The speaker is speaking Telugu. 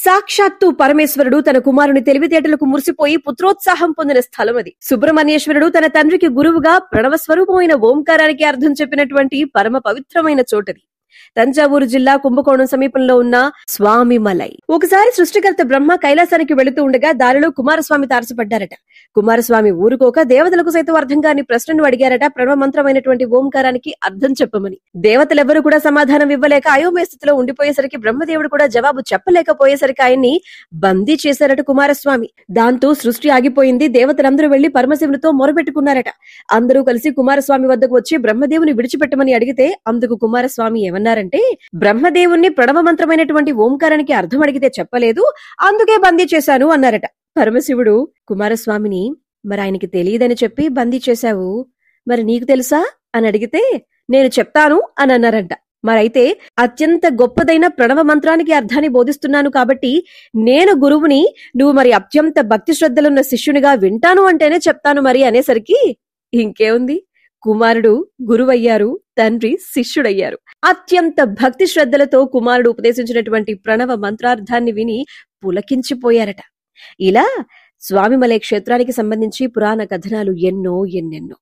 సాక్షాత్తు పరమేశ్వరుడు తన కుమారుని తెలివితేటలకు మురిసిపోయి పుత్రోత్సాహం పొందిన స్థలం అది. సుబ్రహ్మణ్యేశ్వరుడు తన తండ్రికి గురువుగా ప్రణవ స్వరూపమైన ఓంకారానికి అర్థం చెప్పినటువంటి పరమ పవిత్రమైన చోటది. తంజావూరు జిల్లా కుంభకోణం సమీపంలో ఉన్న స్వామిమలై. ఒకసారి సృష్టికర్త బ్రహ్మ కైలాసానికి వెళుతూ ఉండగా దారిలో కుమారస్వామి తారసపడ్డారట. కుమారస్వామి ఊరుకోక దేవతలకు సైతం అర్థం కాని ప్రశ్నను అడిగారట ప్రణవ మంత్రమైనటువంటి ఓంకారానికి అర్థం చెప్పమని. దేవతలెవరూ కూడా సమాధానం ఇవ్వలేక అయోమయ స్థితిలో ఉండిపోయేసరికి బ్రహ్మదేవుడు కూడా జవాబు చెప్పలేకపోయేసరికి ఆయన్ని బందీ చేశారట కుమారస్వామి. దాంతో సృష్టి ఆగిపోయింది. దేవతలందరూ వెళ్లి పరమశివునితో మొరపెట్టుకున్నారట. అందరూ కలిసి కుమారస్వామి వద్దకు వచ్చి బ్రహ్మదేవుని విడిచిపెట్టమని అడిగితే అందుకు కుమారస్వామి ఏమన్నారంటే, బ్రహ్మదేవుణ్ణి ప్రణవ మంత్రమైనటువంటి ఓంకారానికి అర్థం అడిగితే చెప్పలేదు, అందుకే బందీ చేశాను అన్నారట. పరమశివుడు కుమారస్వామిని, మరి ఆయనకి తెలియదని చెప్పి బందీ చేశావు, మరి నీకు తెలుసా అని అడిగితే, నేను చెప్తాను అని అన్నారంట. మరైతే అత్యంత గొప్పదైన ప్రణవ మంత్రానికి అర్థాన్ని బోధిస్తున్నాను కాబట్టి నేను గురువుని, నువ్వు మరి అత్యంత భక్తి శ్రద్ధలున్న శిష్యునిగా వింటాను అంటేనే చెప్తాను మరి అనేసరికి ఇంకేముంది, కుమారుడు గురువయ్యారు, తండ్రి శిష్యుడయ్యారు. అత్యంత భక్తి శ్రద్ధలతో కుమారుడు ఉపదేశించినటువంటి ప్రణవ మంత్రార్థాన్ని విని పులకించిపోయారట. ఇలా స్వామిమలై క్షేత్రానికి సంబంధించి పురాణ కథనాలు ఎన్నెన్నో.